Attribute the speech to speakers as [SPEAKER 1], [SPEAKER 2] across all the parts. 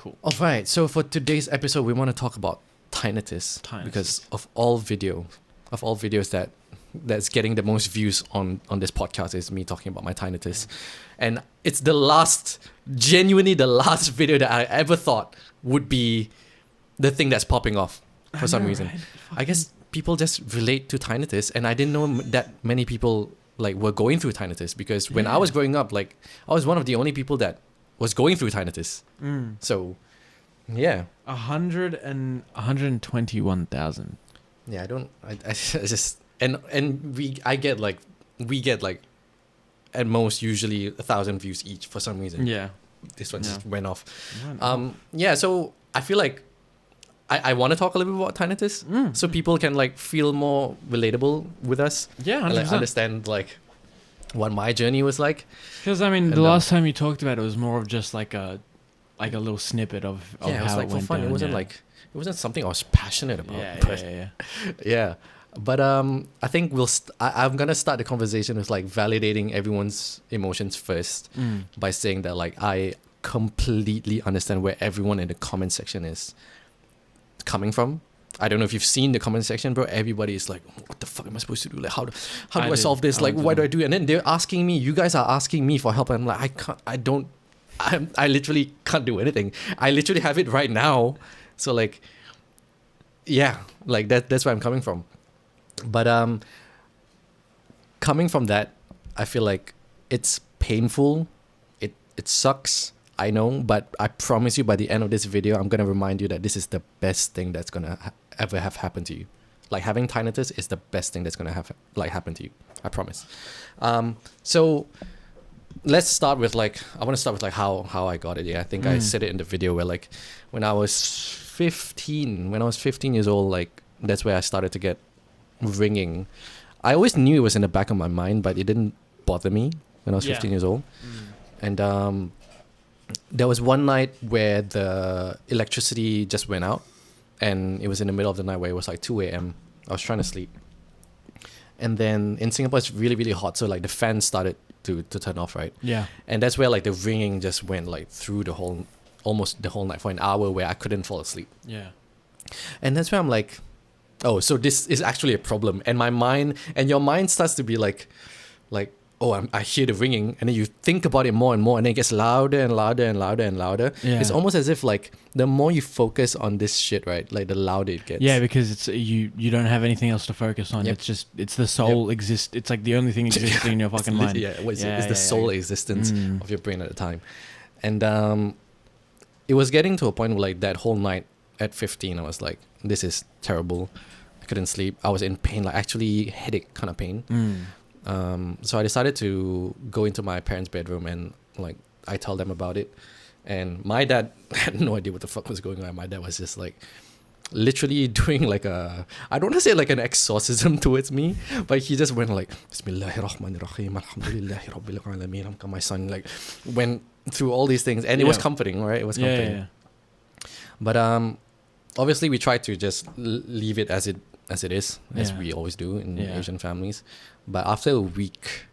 [SPEAKER 1] Cool.
[SPEAKER 2] All right. So for today's episode, we want to talk about tinnitus. Because of all videos that's getting the most views on this podcast is me talking about my tinnitus. And it's genuinely the last video that I ever thought would be the thing that's popping off for some reason. Right? I guess people just relate to tinnitus, and I didn't know that many people like were going through tinnitus, because when I was growing up, like I was one of the only people that was going through tinnitus. So, yeah.
[SPEAKER 1] 121,000.
[SPEAKER 2] Yeah, I just we get like at most usually 1,000 views each for some reason.
[SPEAKER 1] Yeah.
[SPEAKER 2] This one just went off. So I feel like I want to talk a little bit about tinnitus, so people can like feel more relatable with us.
[SPEAKER 1] Yeah, 100%.
[SPEAKER 2] And like understand like what my journey was like.
[SPEAKER 1] Because I mean, the last time you talked about it was more of just like a little snippet of
[SPEAKER 2] it was
[SPEAKER 1] how
[SPEAKER 2] like
[SPEAKER 1] it
[SPEAKER 2] for
[SPEAKER 1] went
[SPEAKER 2] fun.
[SPEAKER 1] down.
[SPEAKER 2] It wasn't something I was passionate about. Yeah. But I think I'm gonna start the conversation with like validating everyone's emotions first by saying that like I completely understand where everyone in the comment section is coming from. I don't know if you've seen the comment section, bro. Everybody is like, what the fuck am I supposed to do? Like, how do I solve this? Like, what do I do? And then they're asking me, you guys are asking me for help. And I'm like, I literally can't do anything. I literally have it right now. So like, yeah, like that's where I'm coming from. But coming from that, I feel like it's painful. It sucks. I know, but I promise you by the end of this video, I'm going to remind you that this is the best thing that's going to ever have happened to you. Like having tinnitus is the best thing that's going to have like happen to you. I promise. So let's start with like, I want to start with like how I got it. Yeah, I think I said it in the video where like when I was 15 years old, like that's where I started to get ringing. I always knew it was in the back of my mind, but it didn't bother me when I was 15 years old. And there was one night where the electricity just went out, and it was in the middle of the night where it was like 2 a.m. I was trying to sleep. And then in Singapore, it's really, really hot. So like the fan started to turn off, right?
[SPEAKER 1] Yeah.
[SPEAKER 2] And that's where like the ringing just went like through almost the whole night for an hour, where I couldn't fall asleep.
[SPEAKER 1] Yeah.
[SPEAKER 2] And that's where I'm like, oh, so this is actually a problem. And my mind, and your mind starts to be like, oh, I hear the ringing, and then you think about it more and more, and then it gets louder and louder and louder and louder. Yeah. It's almost as if like the more you focus on this shit, right, like the louder it gets.
[SPEAKER 1] Yeah, because it's you don't have anything else to focus on. Yep. It's the soul exist. It's like the only thing existing in your fucking mind.
[SPEAKER 2] It's the sole existence of your brain at the time. And it was getting to a point where like that whole night at 15, I was like, this is terrible. I couldn't sleep. I was in pain, like actually headache kind of pain. So I decided to go into my parents' bedroom and like I tell them about it. And my dad had no idea what the fuck was going on. My dad was just like literally doing like I don't want to say like an exorcism towards me, but he just went like Bismillahirrahmanirrahim, Alhamdulillahi Rabbil Alameen. Hamka, my son like went through all these things, and it was comforting, right? It was comforting. Yeah. But obviously we tried to just leave it as it is, as we always do in Asian families. But after a week,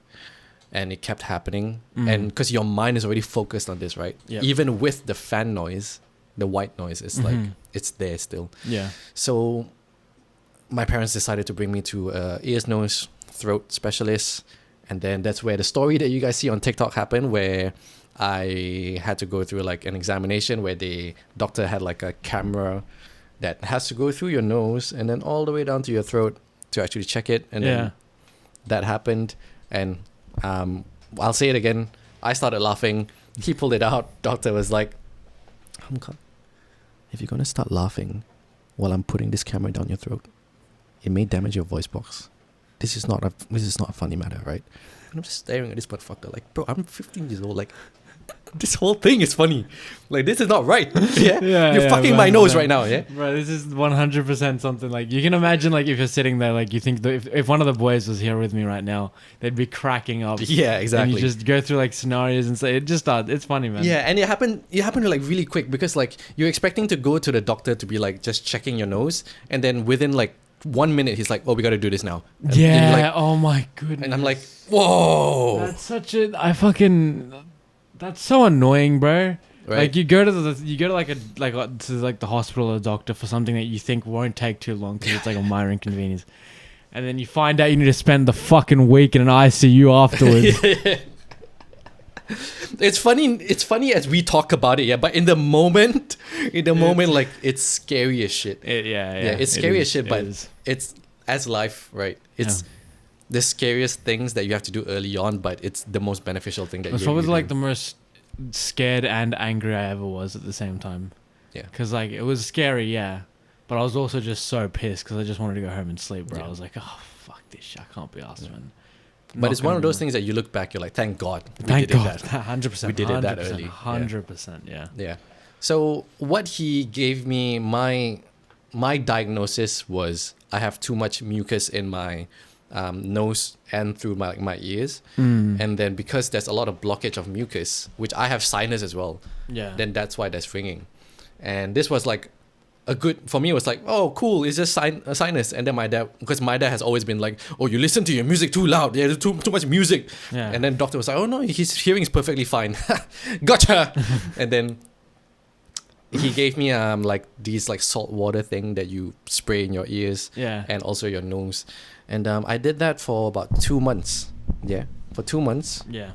[SPEAKER 2] and it kept happening, and because your mind is already focused on this, right? Yep. Even with the fan noise, the white noise is like, it's there still. Yeah. So my parents decided to bring me to ears, nose, throat specialist. And then that's where the story that you guys see on TikTok happened, where I had to go through like an examination where the doctor had like a camera that has to go through your nose and then all the way down to your throat to actually check it. And then that happened. And I'll say it again. I started laughing. He pulled it out. Doctor was like, Hamka, if you're going to start laughing while I'm putting this camera down your throat, it may damage your voice box. This is not a funny matter, right? And I'm just staring at this motherfucker like, bro, I'm 15 years old. Like, this whole thing is funny. Like, this is not right. You're fucking my nose right now, yeah?
[SPEAKER 1] Bro, this is 100% something. Like, you can imagine, like, if you're sitting there, like, you think if one of the boys was here with me right now, they'd be cracking up.
[SPEAKER 2] Yeah, exactly.
[SPEAKER 1] And you just go through, like, scenarios and say, it's funny, man.
[SPEAKER 2] Yeah, and it happened like, really quick because, like, you're expecting to go to the doctor to be, like, just checking your nose. And then within, like, 1 minute, he's like, oh, we got to do this now. And
[SPEAKER 1] like, oh, my goodness.
[SPEAKER 2] And I'm like, whoa.
[SPEAKER 1] That's such a... that's so annoying, bro.
[SPEAKER 2] right?
[SPEAKER 1] Like you go to the hospital or the doctor for something that you think won't take too long because it's like a minor inconvenience, and then you find out you need to spend the fucking week in an ICU afterwards.
[SPEAKER 2] It's funny as we talk about it, yeah, but in the moment, like it's scary as shit. It's scary as shit, but it's as life, right? It's the scariest things that you have to do early on, but it's the most beneficial thing that
[SPEAKER 1] It's probably like the most scared and angry I ever was at the same time.
[SPEAKER 2] Yeah.
[SPEAKER 1] Because like it was scary, yeah, but I was also just so pissed because I just wanted to go home and sleep, bro. I was like, oh fuck this shit, I can't be asked, man.
[SPEAKER 2] But it's one of those things that you look back, you're like, thank God.
[SPEAKER 1] Thank God. 100%.
[SPEAKER 2] We did it that early.
[SPEAKER 1] 100%, yeah.
[SPEAKER 2] Yeah. So what he gave me, my diagnosis was I have too much mucus in my nose and through my ears. And then because there's a lot of blockage of mucus, which I have sinus as well, then that's why there's ringing. And this was like for me, it was like, oh, cool, it's just a sinus. And then my dad has always been like, oh, you listen to your music too loud. There's too much music. Yeah. And then doctor was like, oh, no, his hearing is perfectly fine. Gotcha. And then he gave me like these like salt water thing that you spray in your ears and also your nose. And I did that for about 2 months. Yeah, for 2 months.
[SPEAKER 1] Yeah.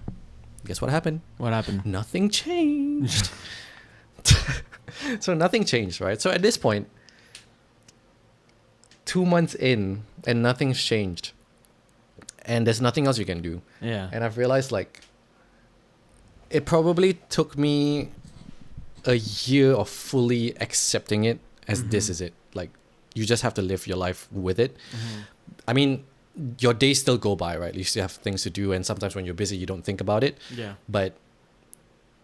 [SPEAKER 2] Guess what happened?
[SPEAKER 1] What happened?
[SPEAKER 2] Nothing changed. So nothing changed, right? So at this point, 2 months in and nothing's changed. And there's nothing else you can do.
[SPEAKER 1] Yeah.
[SPEAKER 2] And I've realized like it probably took me a year of fully accepting it as this is it. Like you just have to live your life with it. I mean, your days still go by, right? You still have things to do, and sometimes when you're busy, you don't think about it.
[SPEAKER 1] Yeah.
[SPEAKER 2] But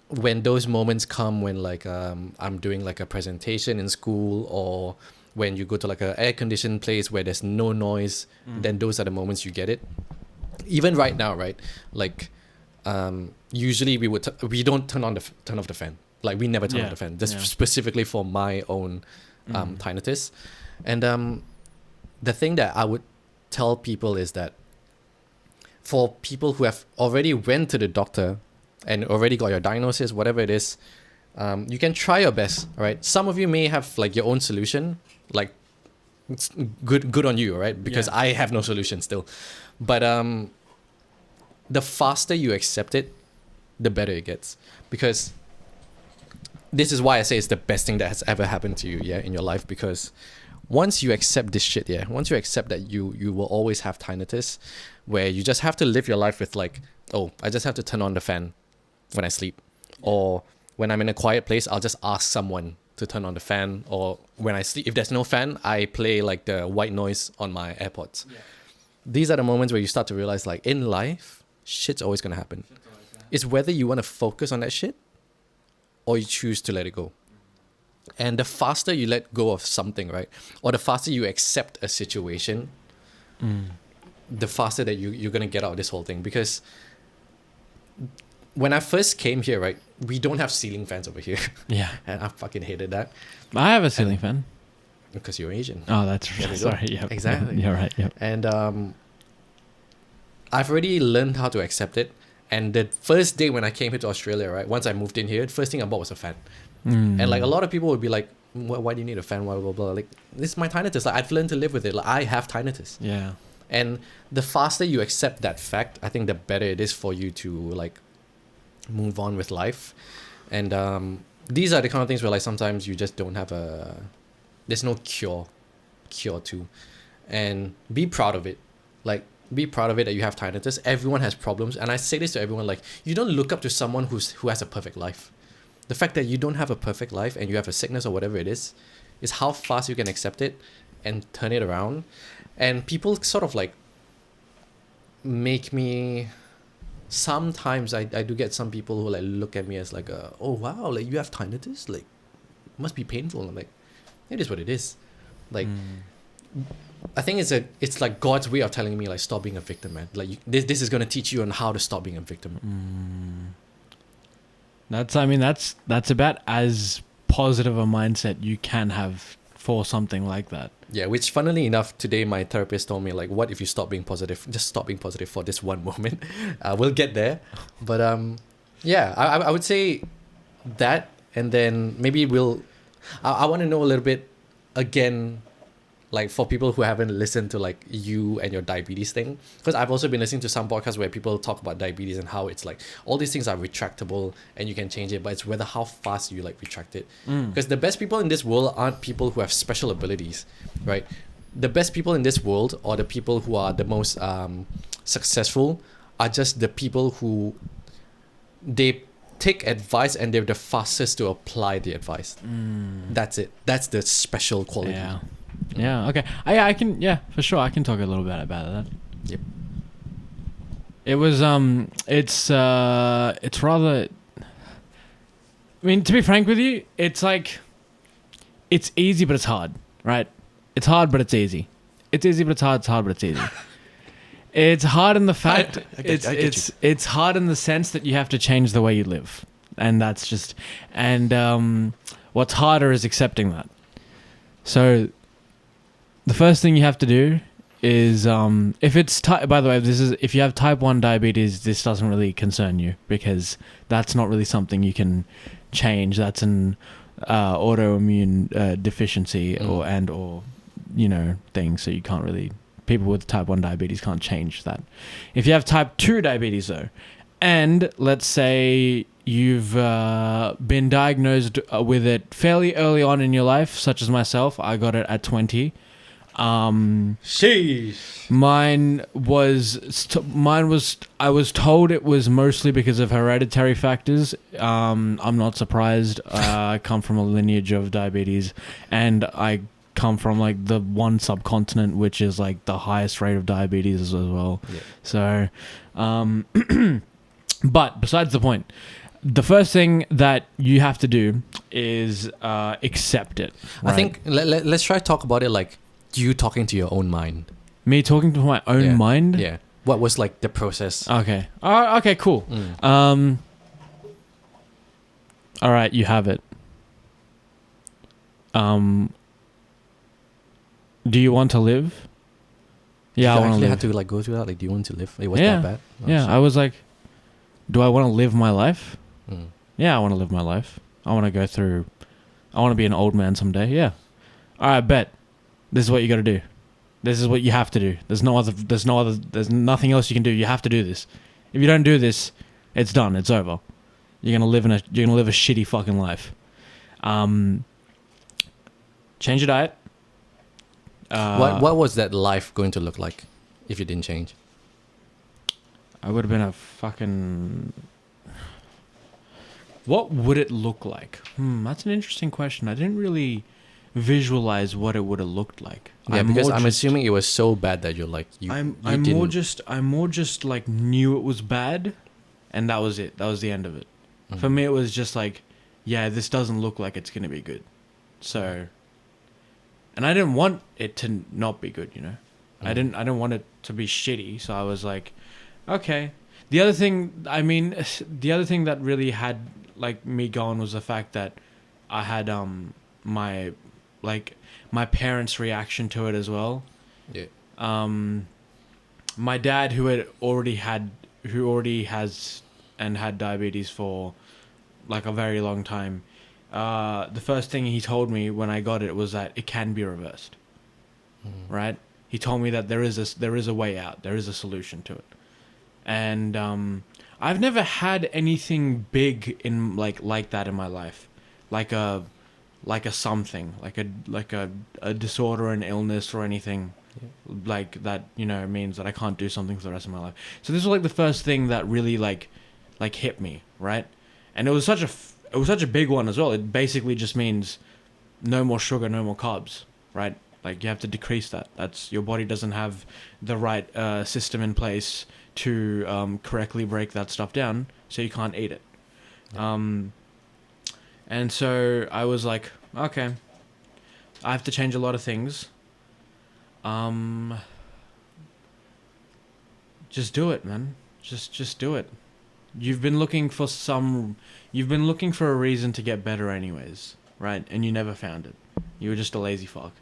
[SPEAKER 2] when those moments come, when like I'm doing like a presentation in school, or when you go to like a air conditioned place where there's no noise, then those are the moments you get it. Even right now, right? Like usually we don't turn off the fan. Like we never turn off the fan. Just specifically for my own tinnitus. And the thing that I would tell people is that for people who have already went to the doctor and already got your diagnosis, whatever it is, you can try your best, right? Some of you may have like your own solution, like it's good on you, right? Because I have no solution still. But the faster you accept it, the better it gets. Because this is why I say it's the best thing that has ever happened to you, in your life. Because once you accept this shit, once you accept that you will always have tinnitus, where you just have to live your life with like, oh, I just have to turn on the fan when I sleep, or when I'm in a quiet place, I'll just ask someone to turn on the fan, or when I sleep, if there's no fan, I play like the white noise on my AirPods. These are the moments where you start to realize like in life, shit's always gonna happen. It's whether you want to focus on that shit or you choose to let it go. And the faster you let go of something, right, or the faster you accept a situation, the faster that you're gonna get out of this whole thing. Because when I first came here, right, we don't have ceiling fans over here. Yeah. And I fucking hated that.
[SPEAKER 1] I have a ceiling fan.
[SPEAKER 2] Because you're Asian.
[SPEAKER 1] Oh, that's right. Sorry. Yep.
[SPEAKER 2] Exactly.
[SPEAKER 1] You're right. Yep.
[SPEAKER 2] And I've already learned how to accept it. And the first day when I came here to Australia, right, once I moved in here, the first thing I bought was a fan. And like a lot of people would be like, why do you need a fan? Blah, blah, blah. Like, this is my tinnitus. Like, I've learned to live with it. Like, I have tinnitus.
[SPEAKER 1] Yeah.
[SPEAKER 2] And the faster you accept that fact, I think the better it is for you to like move on with life. And these are the kind of things where like sometimes you just don't have there's no cure to. And be proud of it. Like, be proud of it that you have tinnitus. Everyone has problems. And I say this to everyone, like, you don't look up to someone who has a perfect life. The fact that you don't have a perfect life and you have a sickness or whatever it is how fast you can accept it and turn it around. And people sort of like make me, sometimes I do get some people who like look at me as like, oh wow, like you have tinnitus? Like, it must be painful. And I'm like, it is what it is. Like, I think it's like God's way of telling me like, stop being a victim, man. Like this is going to teach you on how to stop being a victim.
[SPEAKER 1] That's about as positive a mindset you can have for something like that.
[SPEAKER 2] Yeah, which funnily enough, today my therapist told me like, what if you stop being positive? Just stop being positive for this one moment. We'll get there. But yeah, I would say that and then maybe I want to know a little bit again, like for people who haven't listened to like you and your diabetes thing, because I've also been listening to some podcasts where people talk about diabetes and how it's like all these things are retractable and you can change it, but it's whether how fast you like retract it. Because the best people in this world aren't people who have special abilities, right? The best people in this world, or the people who are the most successful, are just the people who they take advice and they're the fastest to apply the advice. That's it. That's the special quality.
[SPEAKER 1] Yeah. Yeah. Okay. I can. Yeah, for sure. I can talk a little bit about that.
[SPEAKER 2] Yep.
[SPEAKER 1] It was. It's rather. I mean, to be frank with you, it's like, it's easy but it's hard, right? It's hard but it's easy. It's easy but it's hard. It's hard but it's easy. It's hard in the fact it's hard in the sense that you have to change the way you live, and that's just what's harder is accepting that. So the first thing you have to do is if it's by the way, if you have type 1 diabetes, this doesn't really concern you because that's not really something you can change. That's an autoimmune deficiency or thing, so you can't really. People with type 1 diabetes can't change that. If you have type 2 diabetes, though, and let's say you've been diagnosed with it fairly early on in your life, such as myself, I got it at 20.
[SPEAKER 2] Sheesh.
[SPEAKER 1] Mine was. I was told it was mostly because of hereditary factors. I'm not surprised. I come from a lineage of diabetes, and I come from like the one subcontinent which is like the highest rate of diabetes as well. Yeah. So but besides the point, the first thing that you have to do is accept it, right?
[SPEAKER 2] I think let's try to talk about it like you talking to your own mind.
[SPEAKER 1] Me talking to my own mind?
[SPEAKER 2] Yeah. What was like the process?
[SPEAKER 1] Okay. Okay, cool. All right, you have it. Do you want to live? Yeah, I want to live.
[SPEAKER 2] You had to like go through that. Like, do you want to live? It was that bad. Oh,
[SPEAKER 1] yeah,
[SPEAKER 2] shit.
[SPEAKER 1] I was like, do I want to live my life? Yeah, I want to live my life. I want to go through. I want to be an old man someday. Yeah. All right, bet. This is what you got to do. This is what you have to do. There's nothing else you can do. You have to do this. If you don't do this, it's done. It's over. You're gonna live a shitty fucking life. Change your diet.
[SPEAKER 2] What was that life going to look like if you didn't change?
[SPEAKER 1] I would have been a fucking... What would it look like? That's an interesting question. I didn't really visualize what it would have looked like.
[SPEAKER 2] Yeah, because I'm assuming it was so bad that you're like
[SPEAKER 1] I more just like knew it was bad, and that was it. That was the end of it. For me, it was just like, yeah, this doesn't look like it's gonna be good. So, and I didn't want it to not be good, you know. I didn't want it to be shitty. So I was like, okay. The other thing that really had like me going was the fact that I had my parents' reaction to it as well.
[SPEAKER 2] Yeah.
[SPEAKER 1] My dad, who already has and had diabetes for like a very long time. The first thing he told me when I got it was that it can be reversed. Right? He told me that there is a way out. There is a solution to it. And I've never had anything big in like that in my life. Like a something, like a disorder, an illness or anything like that, means that I can't do something for the rest of my life. So this was like the first thing that really like hit me, right? And it was such a big one as well. It basically just means no more sugar, no more carbs, right? Like you have to decrease that. That's your body doesn't have the right system in place to correctly break that stuff down, so you can't eat it. And so I was like, okay, I have to change a lot of things. Just do it, man. Just do it. You've been looking for a reason to get better anyways, right? And you never found it. You were just a lazy fuck.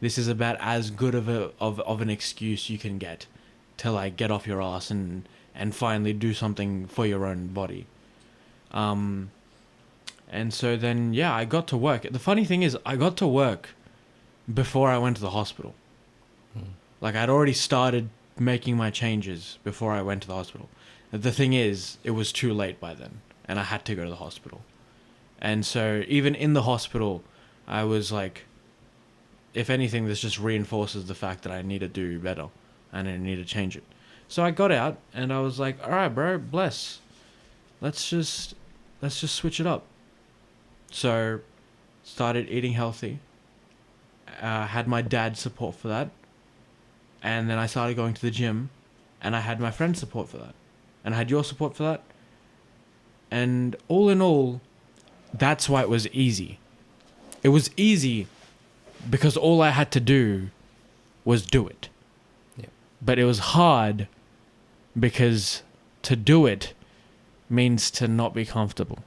[SPEAKER 1] This is about as good of an excuse you can get to like get off your ass and finally do something for your own body. And so then, yeah, I got to work. The funny thing is, I got to work before I went to the hospital. Like, I'd already started making my changes before I went to the hospital. The thing is, it was too late by then, and I had to go to the hospital. And so, even in the hospital, I was like, if anything, this just reinforces the fact that I need to do better, and I need to change it. So I got out, and I was like, all right, bro, bless. Let's just switch it up. So, started eating healthy. Had my dad's support for that. And then I started going to the gym, and I had my friend's support for that. And I had your support for that. And all in all, that's why it was easy. It was easy because all I had to do was do it.
[SPEAKER 2] Yeah.
[SPEAKER 1] But it was hard because to do it means to not be comfortable.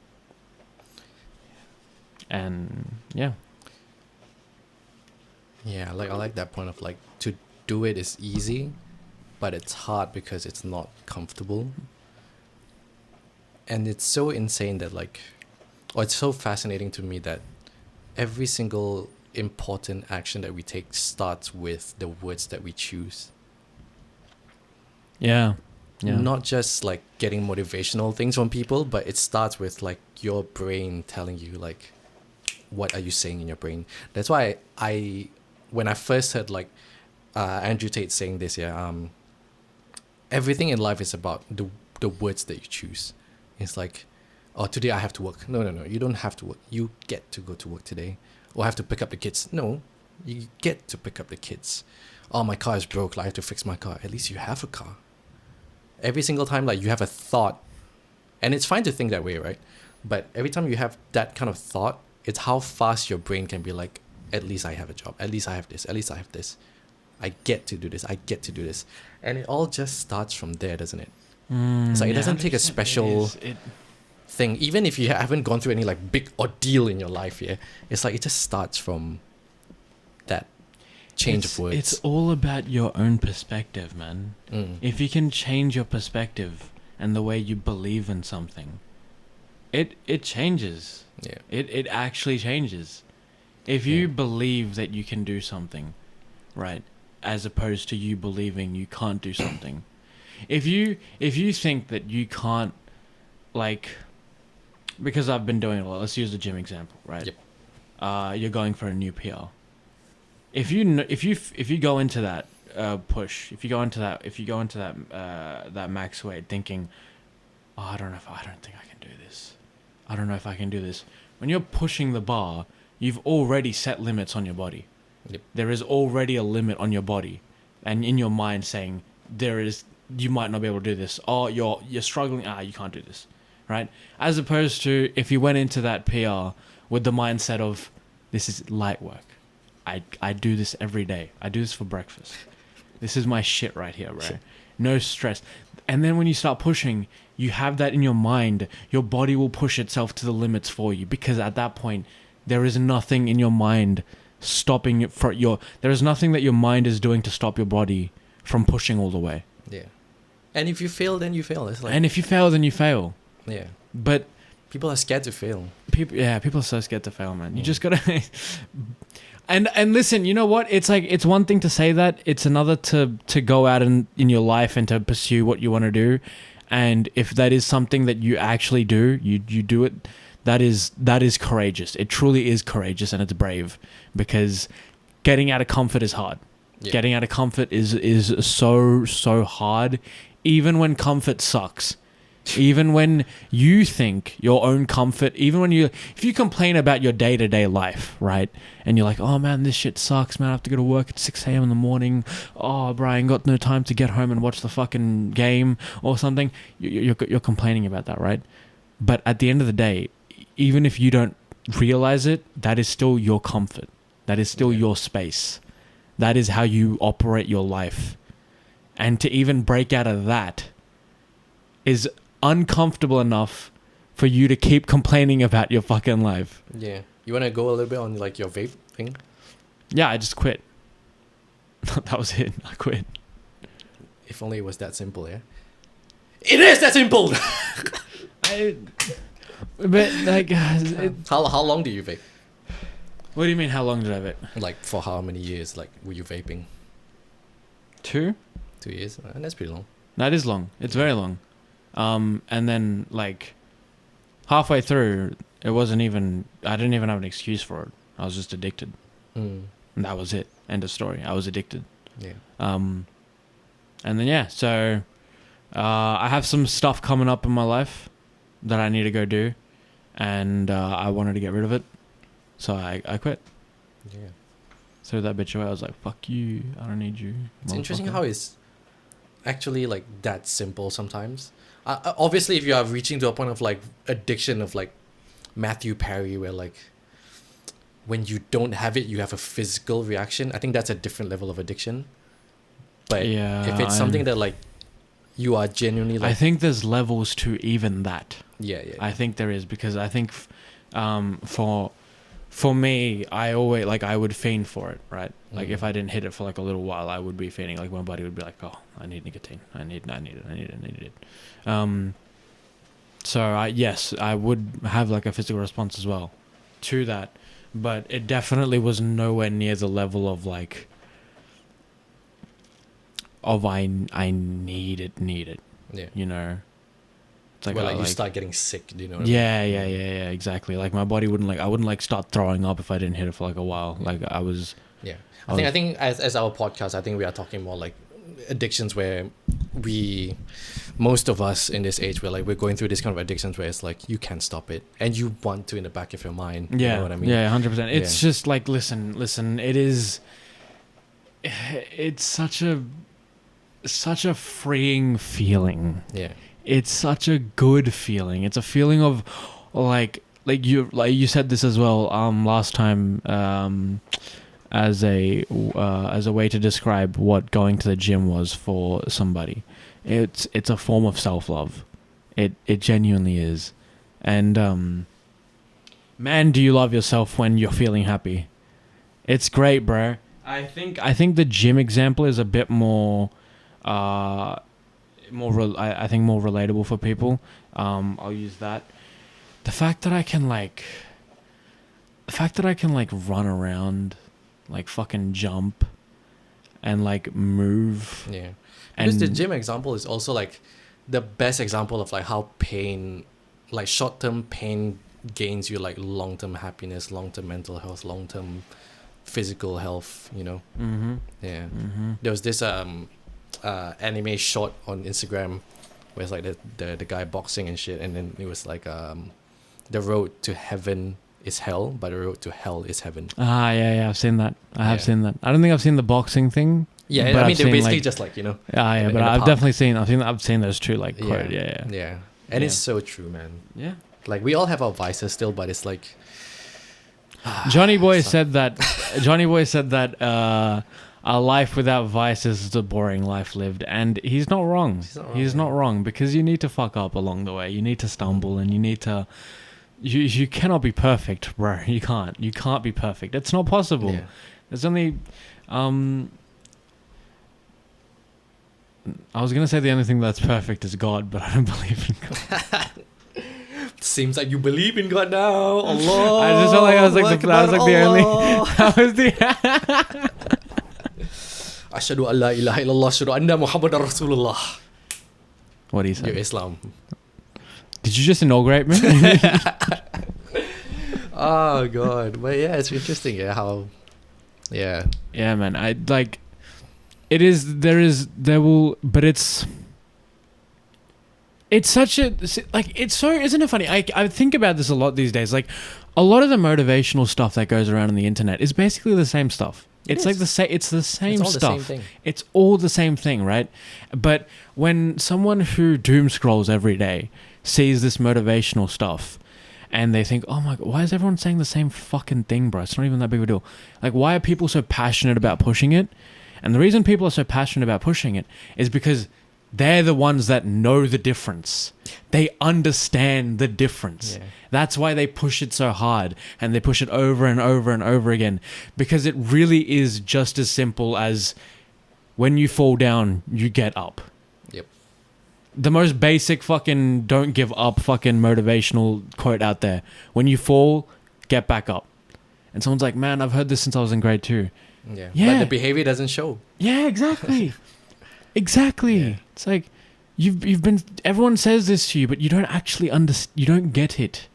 [SPEAKER 1] And yeah.
[SPEAKER 2] Yeah, like I like that point of like to do it is easy, but it's hard because it's not comfortable. And it's so insane that like, or it's so fascinating to me that every single important action that we take starts with the words that we choose.
[SPEAKER 1] Yeah. Yeah.
[SPEAKER 2] Not just like getting motivational things from people, but it starts with like your brain telling you like, what are you saying in your brain? That's why when I first heard like Andrew Tate saying this, everything in life is about the words that you choose. It's like, oh, today I have to work. No, you don't have to work. You get to go to work today. Or I have to pick up the kids. No, you get to pick up the kids. Oh, my car is broke. I have to fix my car. At least you have a car. Every single time, like, you have a thought, and it's fine to think that way, right? But every time you have that kind of thought, it's how fast your brain can be like, at least I have a job. At least I have this. At least I have this. I get to do this. I get to do this. And it all just starts from there, doesn't it? It's like, it doesn't take a special thing. Even if you haven't gone through any like big ordeal in your life, it's like it just starts from that change of words.
[SPEAKER 1] It's all about your own perspective, man. If you can change your perspective and the way you believe in something, it changes.
[SPEAKER 2] Yeah.
[SPEAKER 1] It actually changes. If you believe that you can do something, right, as opposed to you believing you can't do something. If you think that you can't, like, because I've been doing it a lot. Let's use the gym example, right?
[SPEAKER 2] Yep.
[SPEAKER 1] You're going for a new PR. If you go into that push, if you go into that max weight thinking, oh, I don't think I can do this. I don't know if I can do this. When you're pushing the bar, you've already set limits on your body.
[SPEAKER 2] Yep.
[SPEAKER 1] There is already a limit on your body, and in your mind saying you might not be able to do this. Oh, you're struggling. You can't do this, right? As opposed to if you went into that PR with the mindset of, this is light work. I do this every day. I do this for breakfast. This is my shit right here, bro. No stress. And then when you start pushing, you have that in your mind. Your body will push itself to the limits for you, because at that point, there is nothing in your mind stopping it there is nothing that your mind is doing to stop your body from pushing all the way.
[SPEAKER 2] Yeah. And if you fail, then you fail. It's like,
[SPEAKER 1] and if you fail, then you fail.
[SPEAKER 2] Yeah.
[SPEAKER 1] But
[SPEAKER 2] people are scared to fail.
[SPEAKER 1] People are so scared to fail, man. You just gotta and listen, you know what? It's like, it's one thing to say that, it's another to go out in your life and to pursue what you want to do. And if that is something that you actually do, you do it. That is courageous. It truly is courageous, and it's brave, because getting out of comfort is hard. Yeah. Getting out of comfort is so hard, even when comfort sucks. Even when you think your own comfort, if you complain about your day-to-day life, right? And you're like, oh man, this shit sucks, man. I have to go to work at 6 a.m. in the morning. Oh, Brian, got no time to get home and watch the fucking game or something. You're complaining about that, right? But at the end of the day, even if you don't realize it, that is still your comfort. That is still your space. That is how you operate your life. And to even break out of that is uncomfortable enough for you to keep complaining about your fucking life.
[SPEAKER 2] Yeah. You want to go a little bit on like your vape thing?
[SPEAKER 1] Yeah, I just quit. That was it. I quit.
[SPEAKER 2] If only it was that simple, yeah? It is that simple!
[SPEAKER 1] But like,
[SPEAKER 2] How long do you vape?
[SPEAKER 1] what do you mean? How long did I vape?
[SPEAKER 2] Like for how many years? Like were you vaping?
[SPEAKER 1] 2?
[SPEAKER 2] 2 years? That's pretty long.
[SPEAKER 1] That is long. It's very long. And then like halfway through, it wasn't even. I didn't even have an excuse for it. I was just addicted, and that was it. End of story. I was addicted.
[SPEAKER 2] Yeah.
[SPEAKER 1] And then yeah, so I have some stuff coming up in my life that I need to go do, and I wanted to get rid of it, so I quit.
[SPEAKER 2] Yeah.
[SPEAKER 1] Threw that bitch away. I was like, "Fuck you! I don't need you."
[SPEAKER 2] It's interesting
[SPEAKER 1] motherfucker."
[SPEAKER 2] how it's actually like that simple sometimes. Obviously, if you are reaching to a point of like addiction of like Matthew Perry, where like when you don't have it, you have a physical reaction. I think that's a different level of addiction. But
[SPEAKER 1] Yeah,
[SPEAKER 2] if it's something that like you are genuinely like,
[SPEAKER 1] I think there's levels to even that.
[SPEAKER 2] yeah.
[SPEAKER 1] I think there is, because I think for me, I always like I would fiend for it, right? Like if I didn't hit it for like a little while, I would be fiending. Like my body would be like, "Oh, I need nicotine. I need it." So yes, I would have like a physical response as well to that, but it definitely was nowhere near the level of like I need it.
[SPEAKER 2] Yeah.
[SPEAKER 1] You know. It's like,
[SPEAKER 2] where like you
[SPEAKER 1] like
[SPEAKER 2] start getting sick, do you know what
[SPEAKER 1] yeah, exactly. Like my body wouldn't like, I wouldn't like start throwing up if I didn't hit it for like a while. Like I was.
[SPEAKER 2] Yeah. I think as our podcast, I think we are talking more like addictions where most of us in this age, we're going through this kind of addictions where it's like you can't stop it and you want to in the back of your mind.
[SPEAKER 1] Yeah.
[SPEAKER 2] You know what I mean?
[SPEAKER 1] Yeah, 100%. It's just like, listen, it's such a freeing feeling.
[SPEAKER 2] Yeah.
[SPEAKER 1] It's such a good feeling. It's a feeling of like you said this as well last time as a way to describe what going to the gym was for somebody. It's a form of self-love. It genuinely is. And man, do you love yourself when you're feeling happy. It's great, bro. I think the gym example is a bit more I think more relatable for people. I'll use that. The fact that I can like run around, like fucking jump, and like move.
[SPEAKER 2] Yeah.
[SPEAKER 1] And
[SPEAKER 2] Because the gym example is also like the best example of like how pain, like short-term pain gains you like long-term happiness, long-term mental health, long-term physical health, you know?
[SPEAKER 1] Mm-hmm.
[SPEAKER 2] Yeah.
[SPEAKER 1] Mm-hmm.
[SPEAKER 2] There was this anime short on Instagram where it's like the guy boxing and shit, and then it was like the road to heaven is hell, but the road to hell is heaven.
[SPEAKER 1] Yeah, I've seen that. I have seen that. I don't think I've seen the boxing thing.
[SPEAKER 2] Yeah,
[SPEAKER 1] but
[SPEAKER 2] I mean
[SPEAKER 1] I've
[SPEAKER 2] they're
[SPEAKER 1] seen,
[SPEAKER 2] basically
[SPEAKER 1] like,
[SPEAKER 2] just like, you know.
[SPEAKER 1] Yeah, but I've definitely seen. I've seen those two like quote. Yeah.
[SPEAKER 2] And it's so true, man.
[SPEAKER 1] Yeah.
[SPEAKER 2] Like we all have our vices still, but it's like
[SPEAKER 1] Johnny Boy said that. Johnny Boy said that a life without vices is a boring life lived, and he's not wrong. He's not wrong, because you need to fuck up along the way. You need to stumble, and you need to. You cannot be perfect, bro. You can't. You can't be perfect. It's not possible.
[SPEAKER 2] Yeah.
[SPEAKER 1] There's only. I was gonna say the only thing that's perfect is God, but I don't believe in God.
[SPEAKER 2] Seems like you believe in God now. Allah.
[SPEAKER 1] I just felt like I was like the only. I was the.
[SPEAKER 2] Ashhadu an la ilaha illallah, ashhadu anna Muhammadar Rasulullah.
[SPEAKER 1] What do you say?
[SPEAKER 2] You're Islam.
[SPEAKER 1] Did you just inaugurate me?
[SPEAKER 2] Oh God, but yeah, it's interesting. Yeah, how. Yeah.
[SPEAKER 1] Yeah, man. I like. It is. There will. But it's. It's such a like. It's so. Isn't it funny? I think about this a lot these days. Like, a lot of the motivational stuff that goes around on the internet is basically the same stuff. It's like the same. It's the same
[SPEAKER 2] all
[SPEAKER 1] stuff.
[SPEAKER 2] The same thing.
[SPEAKER 1] It's all the same thing, right? But when someone who doom scrolls every day sees this motivational stuff, and they think, "Oh my God, why is everyone saying the same fucking thing, bro? It's not even that big of a deal." Like, why are people so passionate about pushing it? And the reason people are so passionate about pushing it is because they're the ones that know the difference. They understand the difference.
[SPEAKER 2] Yeah.
[SPEAKER 1] That's why they push it so hard, and they push it over and over and over again, because it really is just as simple as when you fall down, you get up.
[SPEAKER 2] Yep.
[SPEAKER 1] the most basic fucking don't give up fucking motivational quote out there. When you fall, get back up. And someone's like, man, I've heard this since I was in grade 2.
[SPEAKER 2] Yeah.
[SPEAKER 1] Yeah.
[SPEAKER 2] But the behavior doesn't show.
[SPEAKER 1] Yeah, exactly. Exactly.
[SPEAKER 2] Yeah.
[SPEAKER 1] It's like you've been. Everyone says this to you, but you don't actually you don't get it.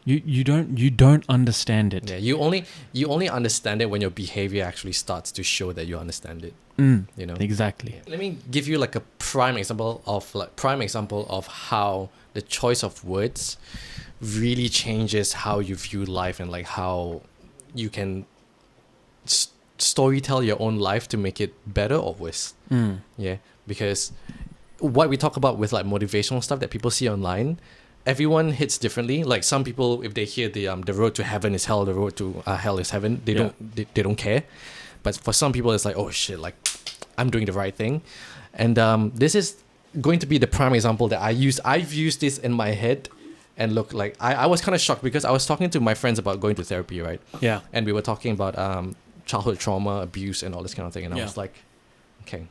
[SPEAKER 1] You don't understand it.
[SPEAKER 2] Yeah. You only understand it when your behavior actually starts to show that you understand it. You know.
[SPEAKER 1] Exactly.
[SPEAKER 2] Let me give you like a prime example of how the choice of words really changes how you view life and like how you can storytell your own life to make it better or worse. Yeah, because what we talk about with like motivational stuff that people see online, everyone hits differently. Like some people, if they hear the road to heaven is hell, the road to hell is heaven, they don't care. But for some people, it's like, oh shit, like I'm doing the right thing. And this is going to be the prime example that I've used this in my head. And look, like I was kind of shocked because I was talking to my friends about going to therapy, right?
[SPEAKER 1] Yeah.
[SPEAKER 2] And we were talking about childhood trauma, abuse, and all this kind of thing. And I was like, okay,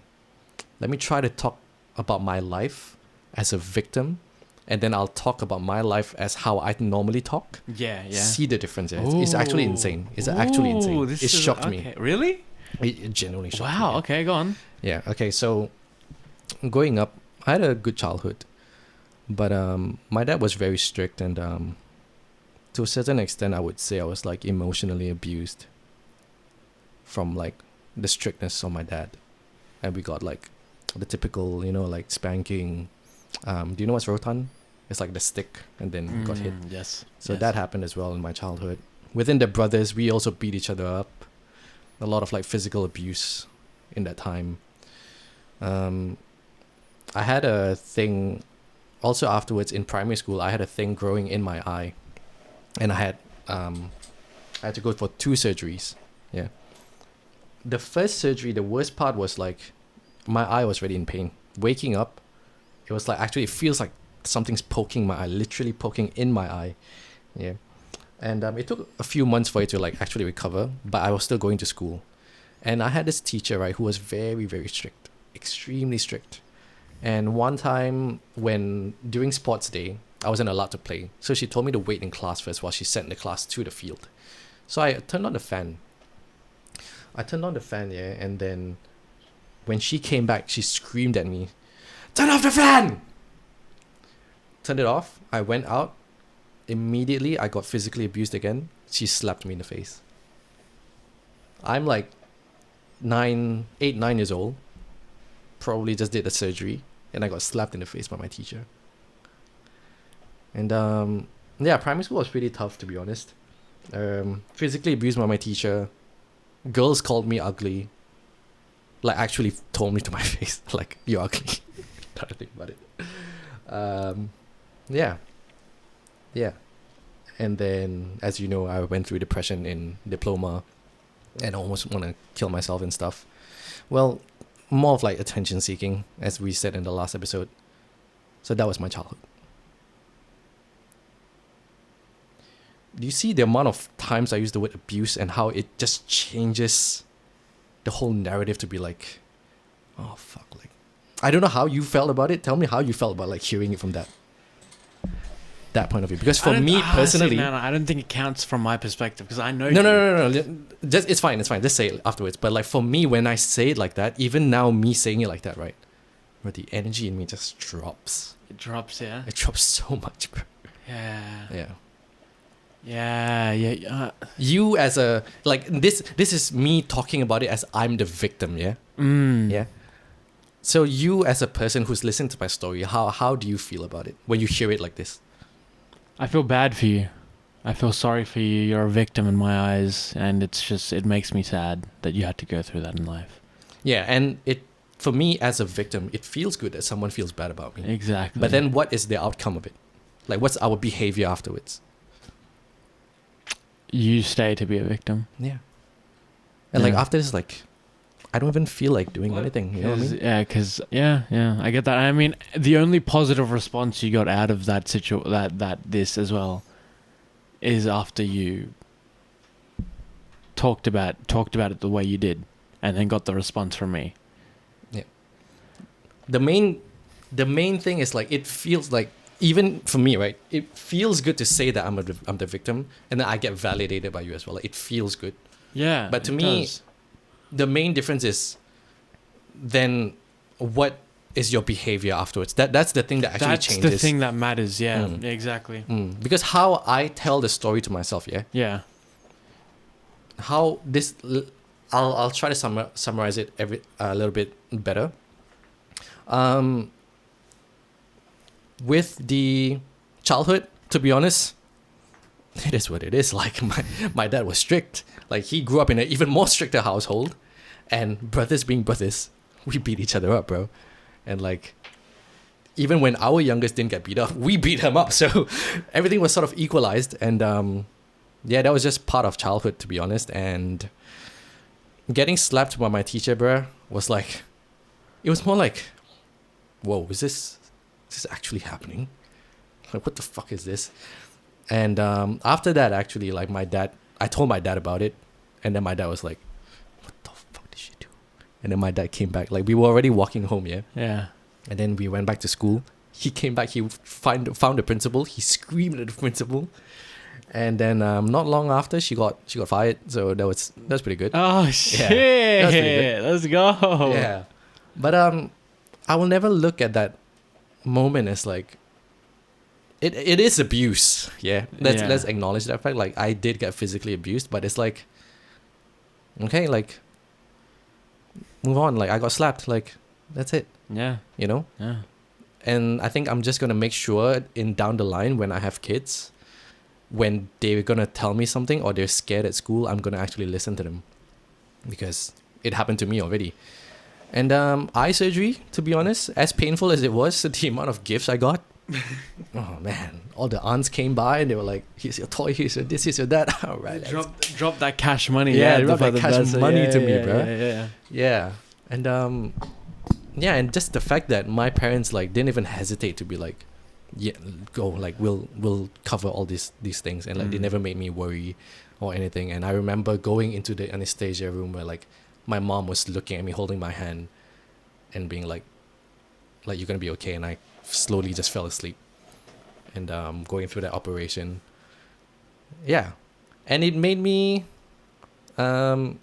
[SPEAKER 2] let me try to talk about my life as a victim, and then I'll talk about my life as how I normally talk.
[SPEAKER 1] Yeah.
[SPEAKER 2] See the difference. Yeah? It's actually insane. It's actually insane. It shocked me.
[SPEAKER 1] Really?
[SPEAKER 2] It genuinely shocked me.
[SPEAKER 1] Wow. Okay, go on.
[SPEAKER 2] Yeah. Okay. So, growing up, I had a good childhood, but my dad was very strict, and to a certain extent, I would say I was like emotionally abused from like the strictness of my dad, and we got like the typical, like spanking. Do you know what's rotan? It's like the stick, and then got hit.
[SPEAKER 1] Yes.
[SPEAKER 2] So that happened as well in my childhood. Within the brothers, we also beat each other up. A lot of like physical abuse in that time. I had a thing also afterwards in primary school. I had a thing growing in my eye, and I had to go for 2 surgeries. Yeah. The first surgery, the worst part was like my eye was already in pain. Waking up, it was like actually it feels like something's poking my eye, literally poking in my eye. Yeah. And it took a few months for it to like actually recover, but I was still going to school. And I had this teacher, right, who was very, very strict, extremely strict. And one time when during sports day, I wasn't allowed to play. So she told me to wait in class first while she sent the class to the field. So I turned on the fan. Yeah, and then when she came back, she screamed at me, "Turn off the fan!" Turned it off. I went out. Immediately, I got physically abused again. She slapped me in the face. I'm like 9 years old. Probably just did the surgery, and I got slapped in the face by my teacher. And yeah, primary school was pretty tough, to be honest. Physically abused by my teacher. Girls called me ugly. Like actually told me to my face, like, "You're ugly." Trying to think about it. Yeah. And then, as you know, I went through depression in diploma and almost want to kill myself and stuff. Well, more of like attention seeking, as we said in the last episode. So that was my childhood. Do you see the amount of times I use the word abuse and how it just changes the whole narrative to be like, oh fuck, like, I don't know how you felt about it. Tell me how you felt about like hearing it from that point of view. Because for me personally,
[SPEAKER 1] no, I don't think it counts from my perspective because I know.
[SPEAKER 2] No. Just, it's fine. Just say it afterwards. But like for me, when I say it like that, even now me saying it like that, right, where the energy in me just drops.
[SPEAKER 1] It drops, yeah.
[SPEAKER 2] It drops so much, bro.
[SPEAKER 1] Yeah.
[SPEAKER 2] Yeah. You as a like this is me talking about it as I'm the victim. Yeah. Yeah. So you as a person who's listening to my story, how do you feel about it when you hear it like this?
[SPEAKER 1] I feel bad for you. I feel sorry for you. You're a victim in my eyes, and it makes me sad that you had to go through that in life.
[SPEAKER 2] Yeah, and for me as a victim, it feels good that someone feels bad about me.
[SPEAKER 1] Exactly.
[SPEAKER 2] But then what is the outcome of it? Like, what's our behavior afterwards?
[SPEAKER 1] You stay to be a victim.
[SPEAKER 2] Yeah. And like after this, like, I don't even feel like doing anything. You know what I mean?
[SPEAKER 1] Yeah, because I get that. I mean, the only positive response you got out of that this as well is after you talked about it the way you did, and then got the response from me.
[SPEAKER 2] Yeah. The main the main thing is like, it feels like, even for me, right? It feels good to say that I'm the victim, and then I get validated by you as well. Like, it feels good.
[SPEAKER 1] Yeah.
[SPEAKER 2] But to
[SPEAKER 1] it
[SPEAKER 2] me,
[SPEAKER 1] does.
[SPEAKER 2] the main difference is then what is your behavior afterwards. That's the thing that actually
[SPEAKER 1] That's
[SPEAKER 2] changes.
[SPEAKER 1] the thing that matters. Yeah.
[SPEAKER 2] Mm.
[SPEAKER 1] Exactly.
[SPEAKER 2] Because how I tell the story to myself, yeah.
[SPEAKER 1] Yeah.
[SPEAKER 2] How this, I'll try to summarize it a little bit better. With the childhood, to be honest, it is what it is. Like, my dad was strict. Like, he grew up in an even more stricter household, and brothers being brothers, we beat each other up, bro. And like, even when our youngest didn't get beat up, we beat him up. So everything was sort of equalized. And yeah, that was just part of childhood, to be honest. And getting slapped by my teacher, bro, was like, it was more like, whoa, is this actually happening? Like, what the fuck is this? And after that, actually, like, I told my dad about it, and then my dad was like, what the fuck did she do? And then my dad came back. Like, we were already walking home, yeah?
[SPEAKER 1] Yeah.
[SPEAKER 2] And then we went back to school. He came back, he found the principal, he screamed at the principal. And then not long after, she got fired. So that's pretty good.
[SPEAKER 1] Oh, shit.
[SPEAKER 2] that's pretty good.
[SPEAKER 1] Let's go.
[SPEAKER 2] Yeah. But I will never look at that moment as like, it is abuse. Yeah. Let's acknowledge that fact. Like, I did get physically abused, but it's like, okay, like, move on. Like, I got slapped. Like, that's it.
[SPEAKER 1] Yeah.
[SPEAKER 2] You know?
[SPEAKER 1] Yeah.
[SPEAKER 2] And I think I'm just gonna make sure down the line, when I have kids, when they're gonna tell me something or they're scared at school, I'm gonna actually listen to them, because it happened to me already. And eye surgery, to be honest, as painful as it was, the amount of gifts I got, oh man, all the aunts came by and they were like, here's your toy, here's your this, here's your that. All right,
[SPEAKER 1] Drop that cash money.
[SPEAKER 2] Yeah,
[SPEAKER 1] Yeah,
[SPEAKER 2] drop that cash money to me, bro.
[SPEAKER 1] Yeah.
[SPEAKER 2] Yeah. And yeah, and just the fact that my parents like didn't even hesitate to be like, yeah, go, like, we'll cover all these things, and like they never made me worry or anything. And I remember going into the anesthesia room where like my mom was looking at me, holding my hand and being like you're gonna be okay. And I slowly just fell asleep, and going through that operation, yeah. And it made me and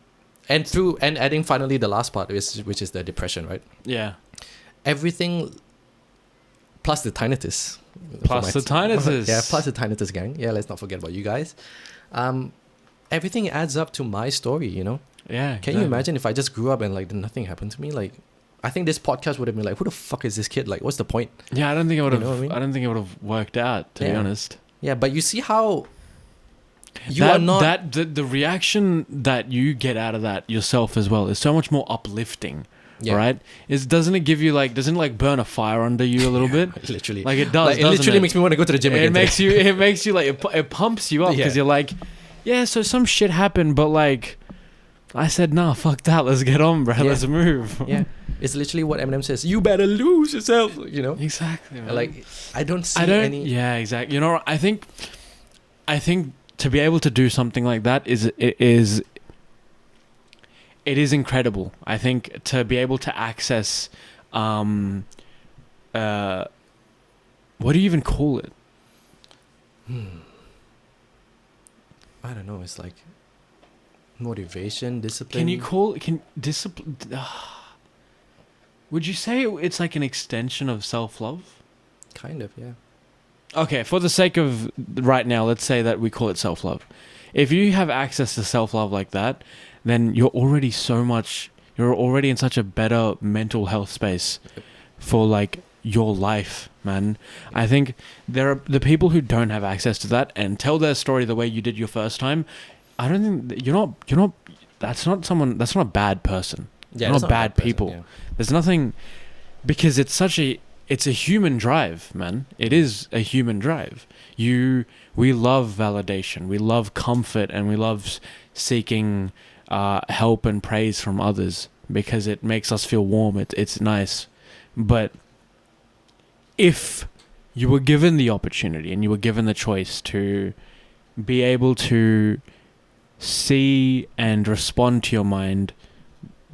[SPEAKER 2] adding finally the last part, which is the depression, right?
[SPEAKER 1] Yeah.
[SPEAKER 2] Everything plus the tinnitus.
[SPEAKER 1] Plus the tinnitus.
[SPEAKER 2] Yeah, plus the tinnitus, gang. Yeah, let's not forget about you guys. Everything adds up to my story, you know?
[SPEAKER 1] Yeah.
[SPEAKER 2] Can you imagine if I just grew up and like nothing happened to me? Like, I think this podcast would have been like, who the fuck is this kid? Like, what's the point?
[SPEAKER 1] Yeah, I don't think it would have.
[SPEAKER 2] You know what I mean?
[SPEAKER 1] I don't think it would have worked out, to be honest.
[SPEAKER 2] Yeah, but you see how
[SPEAKER 1] the reaction that you get out of that yourself as well is so much more uplifting. Yeah. Right? Doesn't it like burn a fire under you a little bit?
[SPEAKER 2] Literally.
[SPEAKER 1] Like, it does.
[SPEAKER 2] Like, it literally makes me want to go to the gym again.
[SPEAKER 1] It makes you like, it pumps you up, because you're like, yeah, so some shit happened, but like, I said, nah, fuck that. Let's get on, bro. Yeah. Let's move.
[SPEAKER 2] Yeah. It's literally what Eminem says. You better lose yourself, you know?
[SPEAKER 1] Exactly, man.
[SPEAKER 2] Like, I don't see any...
[SPEAKER 1] Yeah, exactly. You know, I think to be able to do something like that is incredible. I think to be able to access, what do you even call it?
[SPEAKER 2] I don't know. It's like motivation, discipline.
[SPEAKER 1] Discipline? Would you say it's like an extension of self-love?
[SPEAKER 2] Kind of, yeah.
[SPEAKER 1] Okay, for the sake of right now, let's say that we call it self-love. If you have access to self-love like that, then you're already in such a better mental health space for like your life, man. I think there are the people who don't have access to that and tell their story the way you did your first time. I don't think you're not that's not a bad person.
[SPEAKER 2] Yeah,
[SPEAKER 1] they're not bad
[SPEAKER 2] person,
[SPEAKER 1] people.
[SPEAKER 2] Yeah.
[SPEAKER 1] There's nothing, because it's a human drive, man. It is a human drive. We love validation. We love comfort, and we love seeking help and praise from others because it makes us feel warm. It's nice. But if you were given the opportunity and you were given the choice to be able to see and respond to your mind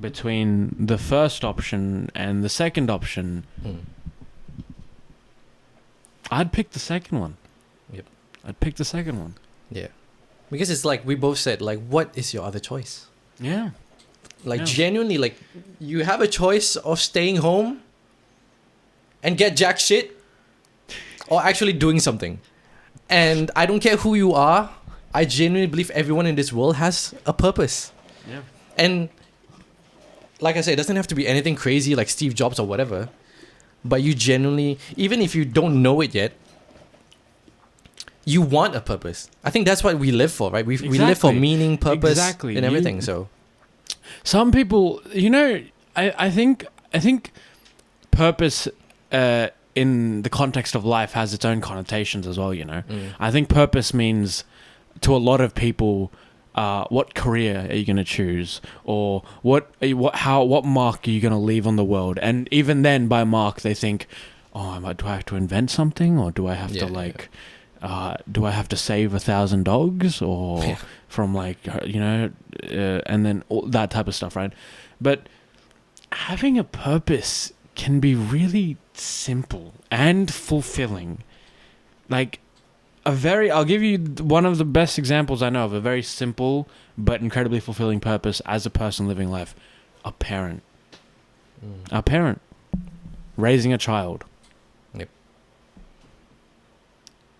[SPEAKER 1] between the first option and the second option, I'd pick the second one.
[SPEAKER 2] Yep.
[SPEAKER 1] I'd pick the second one.
[SPEAKER 2] Yeah. Because it's like we both said, like, what is your other choice?
[SPEAKER 1] Yeah.
[SPEAKER 2] Like,
[SPEAKER 1] Yeah.
[SPEAKER 2] genuinely, like, you have a choice of staying home and get jack shit or actually doing something. And I don't care who you are. I genuinely believe everyone in this world has a purpose.
[SPEAKER 1] Yeah.
[SPEAKER 2] And like I said, it doesn't have to be anything crazy like Steve Jobs or whatever. But you genuinely, even if you don't know it yet, you want a purpose. I think that's what we live for, right? We live for
[SPEAKER 1] Exactly.
[SPEAKER 2] meaning, purpose,
[SPEAKER 1] Exactly.
[SPEAKER 2] and everything. So
[SPEAKER 1] Some people, you know, I think purpose in the context of life has its own connotations as well, you know. I think purpose means to a lot of people what career are you going to choose, or what mark are you going to leave on the world? And even then, by mark, they think, oh, do I have to invent something, or do I have to do I have to save 1,000 dogs, or from like and then all that type of stuff, right? But having a purpose can be really simple and fulfilling. Like I'll give you one of the best examples I know of a very simple but incredibly fulfilling purpose as a person living life. A parent. A parent. Raising a child.
[SPEAKER 2] Yep.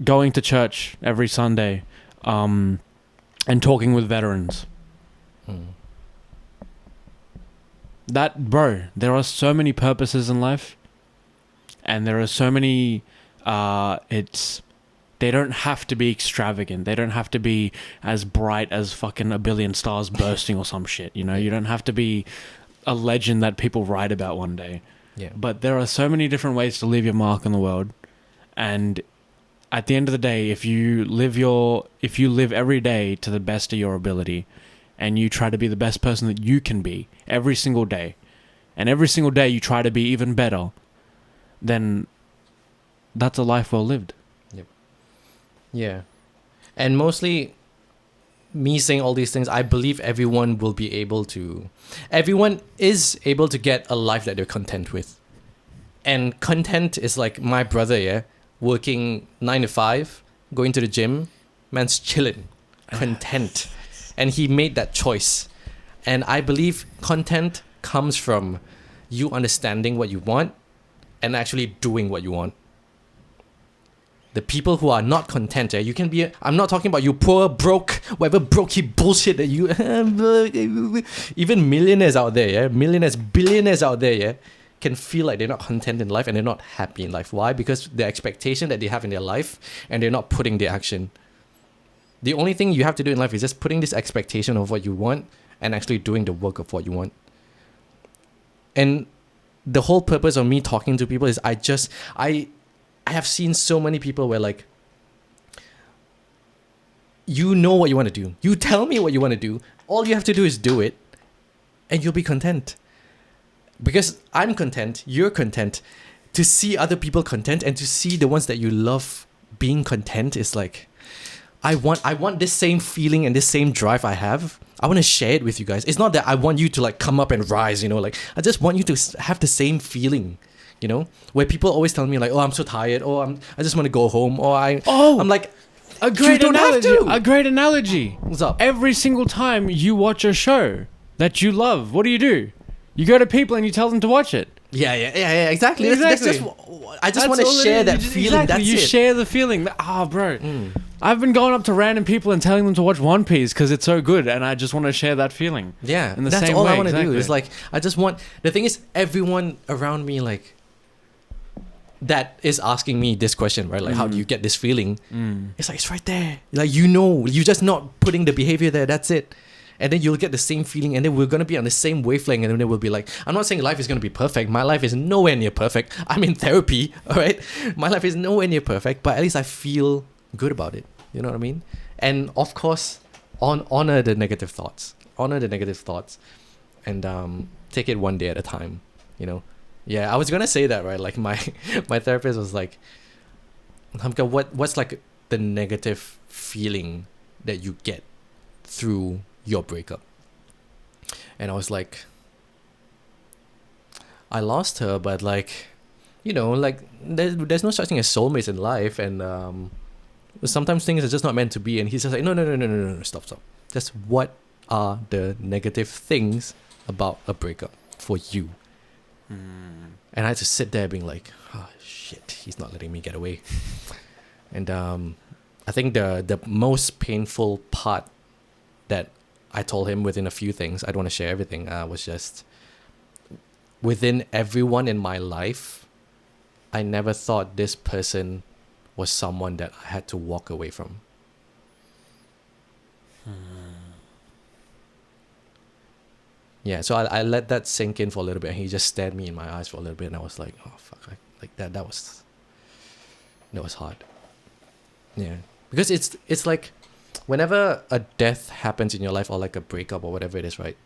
[SPEAKER 1] Going to church every Sunday, and talking with veterans. That, bro, there are so many purposes in life, and there are so many, they don't have to be extravagant. They don't have to be as bright as fucking a billion stars bursting or some shit, you know? You don't have to be a legend that people write about one day.
[SPEAKER 2] yeah,
[SPEAKER 1] But there are so many different ways to leave your mark on the world, and at the end of the day, if you live every day to the best of your ability, and you try to be the best person that you can be every single day, and every single day you try to be even better, then that's a life well lived.
[SPEAKER 2] yeah. And mostly, me saying all these things, I believe everyone is able to get a life that they're content with. And content is like my brother, yeah, working 9 to 5, going to the gym, man's chilling, content. And he made that choice. And I believe content comes from you understanding what you want and actually doing what you want. The people who are not content, you can be, I'm not talking about you poor, broke, whatever brokey bullshit that you, even millionaires out there, yeah, millionaires, billionaires out there, yeah, can feel like they're not content in life and they're not happy in life. Why? Because the expectation that they have in their life and they're not putting the action. The only thing you have to do in life is just putting this expectation of what you want and actually doing the work of what you want. And the whole purpose of me talking to people is I have seen so many people where like, you know what you want to do. You tell me what you want to do. All you have to do is do it and you'll be content. Because I'm content, you're content. To see other people content and to see the ones that you love being content is like, I want this same feeling and this same drive I have. I want to share it with you guys. It's not that I want you to like come up and rise, you know, like I just want you to have the same feeling, you know, where people always tell me like, oh, I'm so tired, or I just want to go home, or I'm like,
[SPEAKER 1] a great
[SPEAKER 2] don't have
[SPEAKER 1] analogy.
[SPEAKER 2] to.
[SPEAKER 1] A great analogy.
[SPEAKER 2] What's up?
[SPEAKER 1] Every single time you watch a show that you love, what do? You go to people and you tell them to watch it.
[SPEAKER 2] Yeah, exactly. That's just, I just
[SPEAKER 1] That's
[SPEAKER 2] want to
[SPEAKER 1] all it
[SPEAKER 2] share
[SPEAKER 1] is.
[SPEAKER 2] that
[SPEAKER 1] You just-
[SPEAKER 2] feeling.
[SPEAKER 1] Exactly.
[SPEAKER 2] That's
[SPEAKER 1] You
[SPEAKER 2] it.
[SPEAKER 1] share the feeling. Bro. I've been going up to random people and telling them to watch One Piece because it's so good, and I just want to share that feeling.
[SPEAKER 2] Yeah,
[SPEAKER 1] in the
[SPEAKER 2] that's
[SPEAKER 1] same
[SPEAKER 2] all
[SPEAKER 1] way,
[SPEAKER 2] I want to do.
[SPEAKER 1] exactly.
[SPEAKER 2] It's like I just want. The thing is, everyone around me like that is asking me this question, right? Like, how do you get this feeling? It's like it's right there. Like you're just not putting the behavior there. That's it. And then you'll get the same feeling, and then we're gonna be on the same wavelength, and then we'll be like, I'm not saying life is gonna be perfect. My life is nowhere near perfect. I'm in therapy, all right? My life is nowhere near perfect, but at least I feel good about it. You know what I mean? And of course, honor the negative thoughts. Honor the negative thoughts, and take it one day at a time. You know? Yeah, I was gonna say that, right? Like my therapist was like, Hamka, what's like the negative feeling that you get through your breakup? And I was like, I lost her, but like, like there's no such thing as soulmates in life, and sometimes things are just not meant to be. And he's just like, no, stop. Just what are the negative things about a breakup for you? And I had to sit there being like, oh shit, he's not letting me get away. And I think the most painful part that I told him within a few things, I don't want to share everything, was just within everyone in my life, I never thought this person was someone that I had to walk away from. Yeah, so I let that sink in for a little bit, and he just stared me in my eyes for a little bit, and I was like, oh fuck, like that was hard. Yeah, because it's like whenever a death happens in your life, or like a breakup or whatever it is, right?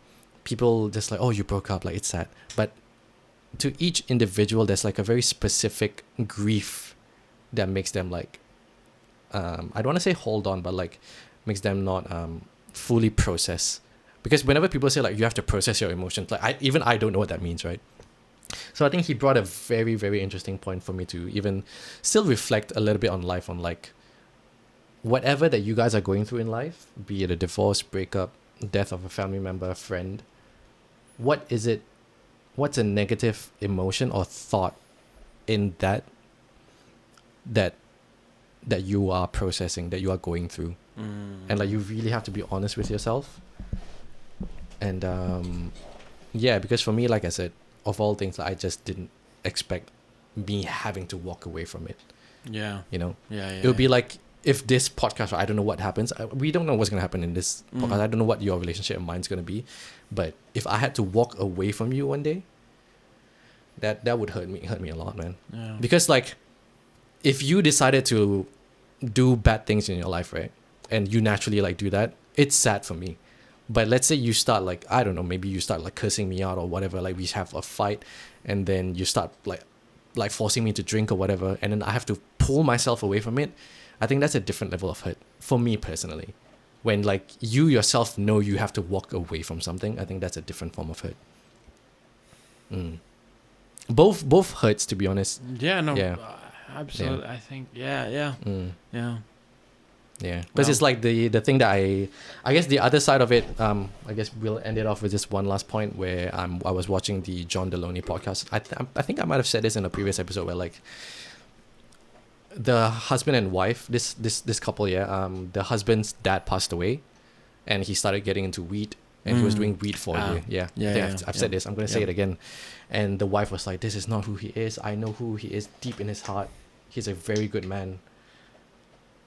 [SPEAKER 2] People just like, oh, you broke up, like it's sad. But to each individual, there's like a very specific grief that makes them like, I don't want to say hold on, but like makes them not fully process. Because whenever people say like you have to process your emotions, like I don't know what that means, right? So I think he brought a very, very interesting point for me to even still reflect a little bit on life, on like whatever that you guys are going through in life, be it a divorce, breakup, death of a family member, a friend, what is it? What's a negative emotion or thought in that you are processing, that you are going through? And like you really have to be honest with yourself. And yeah, because for me, like I said, of all things, I just didn't expect me having to walk away from it.
[SPEAKER 1] Yeah.
[SPEAKER 2] Yeah. It would be like if this podcast, I don't know what happens. We don't know what's going to happen in this podcast. I don't know what your relationship and mine's going to be. But if I had to walk away from you one day, that would hurt me a lot, man.
[SPEAKER 1] Yeah.
[SPEAKER 2] Because like, if you decided to do bad things in your life, right, and you naturally like do that, it's sad for me. But let's say you start like, I don't know, maybe you start like cursing me out or whatever, like we have a fight, and then you start like forcing me to drink or whatever, and then I have to pull myself away from it. I think that's a different level of hurt for me personally. When like you yourself know you have to walk away from something, I think that's a different form of hurt. Both hurts, to be honest.
[SPEAKER 1] Yeah, no.
[SPEAKER 2] Yeah.
[SPEAKER 1] Absolutely.
[SPEAKER 2] Yeah.
[SPEAKER 1] I think yeah.
[SPEAKER 2] Yeah, because it's like the thing that I guess the other side of it, I guess we'll end it off with just one last point where I was watching the John Deloney podcast. I think I might have said this in a previous episode where like the husband and wife, this couple, the husband's dad passed away, and he started getting into weed, and he was doing weed for a year. I've said this. I'm gonna say it again, and the wife was like, "This is not who he is. I know who he is deep in his heart. He's a very good man,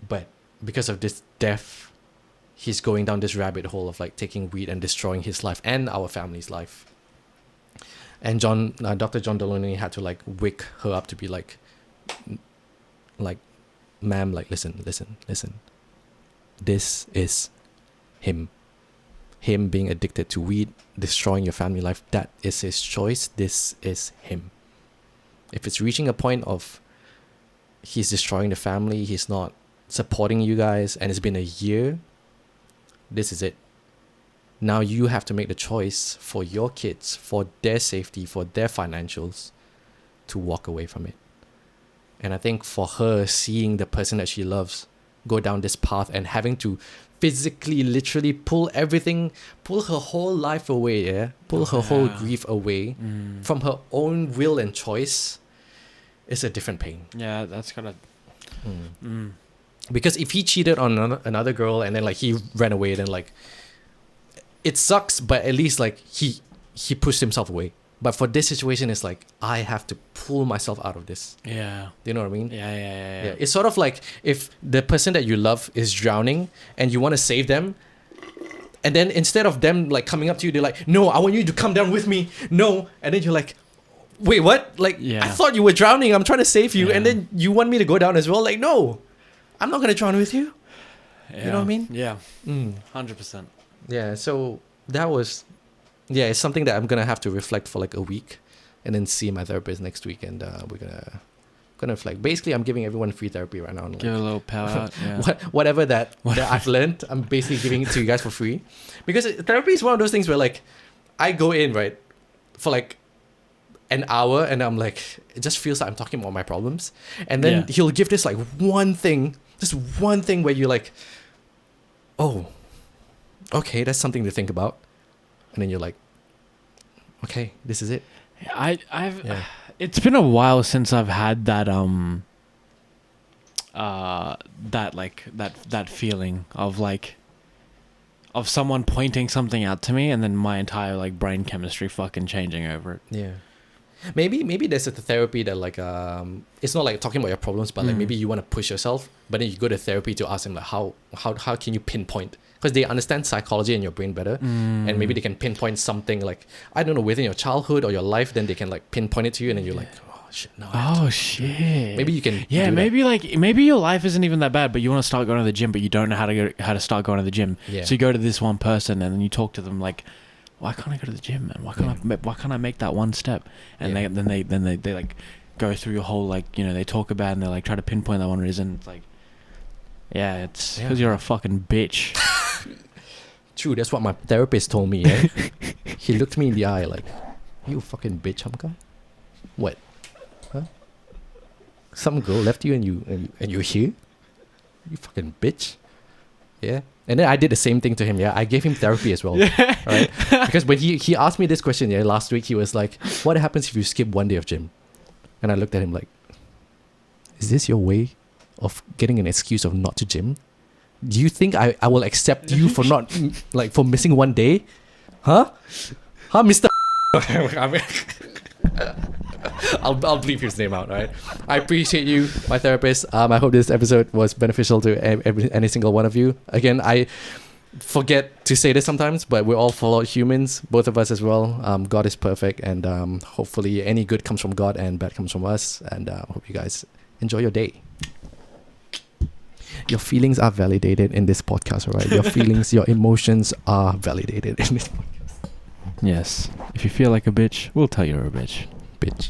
[SPEAKER 2] but because of this death, he's going down this rabbit hole of like taking weed and destroying his life and our family's life." And Dr. John Deloney had to like wake her up to be like, ma'am, like listen. This is him being addicted to weed, destroying your family life. That is his choice. This is him. If it's reaching a point of he's destroying the family, he's not supporting you guys, and it's been a year, this is it. Now you have to make the choice for your kids, for their safety, for their financials, to walk away from it. And I think for her, seeing the person that she loves go down this path and having to physically, literally pull her whole life away, pull her whole grief away from her own will and choice, is a different pain.
[SPEAKER 1] Yeah, that's kind of...
[SPEAKER 2] Because if he cheated on another girl and then like he ran away, then like it sucks, but at least like he pushed himself away. But for this situation, it's like I have to pull myself out of this.
[SPEAKER 1] Yeah.
[SPEAKER 2] Do you know what I mean?
[SPEAKER 1] Yeah.
[SPEAKER 2] It's sort of like if the person that you love is drowning and you want to save them, and then instead of them like coming up to you, they're like, "No, I want you to come down with me." No, and then you're like, "Wait, what? Like I thought you were drowning. I'm trying to save you, and then you want me to go down as well? Like, no. I'm not going to drown with you." You know what I mean?
[SPEAKER 1] Yeah. 100%.
[SPEAKER 2] Yeah, so that was... Yeah, it's something that I'm going to have to reflect for like a week and then see my therapist next week, and we're going to reflect. Basically, I'm giving everyone free therapy right now. Like,
[SPEAKER 1] give a little power out. Yeah.
[SPEAKER 2] Whatever that I've learned, I'm basically giving it to you guys for free. Because therapy is one of those things where like I go in, right, for like an hour, and I'm like, it just feels like I'm talking about my problems. And then
[SPEAKER 1] Yeah.
[SPEAKER 2] he'll give this like one thing where you're like, oh, okay, that's something to think about. And then you're like, okay, this is it.
[SPEAKER 1] I've
[SPEAKER 2] Yeah.
[SPEAKER 1] It's been a while since I've had that that feeling of like of someone pointing something out to me and then my entire like brain chemistry fucking changing over it.
[SPEAKER 2] Yeah. Maybe there's a therapy that like it's not like talking about your problems, but like maybe you want to push yourself, but then you go to therapy to ask them like how can you pinpoint, because they understand psychology in your brain better, and maybe they can pinpoint something like, I don't know, within your childhood or your life, then they can like pinpoint it to you, and then you're like, oh shit, no.
[SPEAKER 1] Oh shit.
[SPEAKER 2] Maybe you can.
[SPEAKER 1] Yeah,
[SPEAKER 2] do
[SPEAKER 1] maybe like maybe your life isn't even that bad, but you want to start going to the gym, but you don't know how to start going to the gym.
[SPEAKER 2] Yeah.
[SPEAKER 1] So you go to this one person and then you talk to them like, why can't I go to the gym, man? Why can't I make that one step? And they like go through your whole like, you know, they talk about it and they like try to pinpoint that one reason. It's like, yeah, it's because you're a fucking bitch.
[SPEAKER 2] True, that's what my therapist told me. Eh? He looked me in the eye like, you fucking bitch, Hamka. What? Huh? Some girl left you and you're here? You fucking bitch. Yeah. And then I did the same thing to him. Yeah, I gave him therapy as well. Right? Because when he asked me this question, yeah, last week, he was like, what happens if you skip one day of gym? And I looked at him like, is this your way of getting an excuse of not to gym? Do you think I will accept you for not, like, for missing one day? Huh? Huh, Mr. I'll bleep his name out, right? I appreciate you, my therapist. I hope this episode was beneficial to any single one of you. Again, I forget to say this sometimes, but we're all flawed humans, both of us as well. God is perfect, and hopefully any good comes from God and bad comes from us. And hope you guys enjoy your day. Your feelings are validated in this podcast, alright? Your feelings, your emotions are validated in this podcast.
[SPEAKER 1] Yes. If you feel like a bitch, we'll tell you're a bitch.
[SPEAKER 2] Bitch.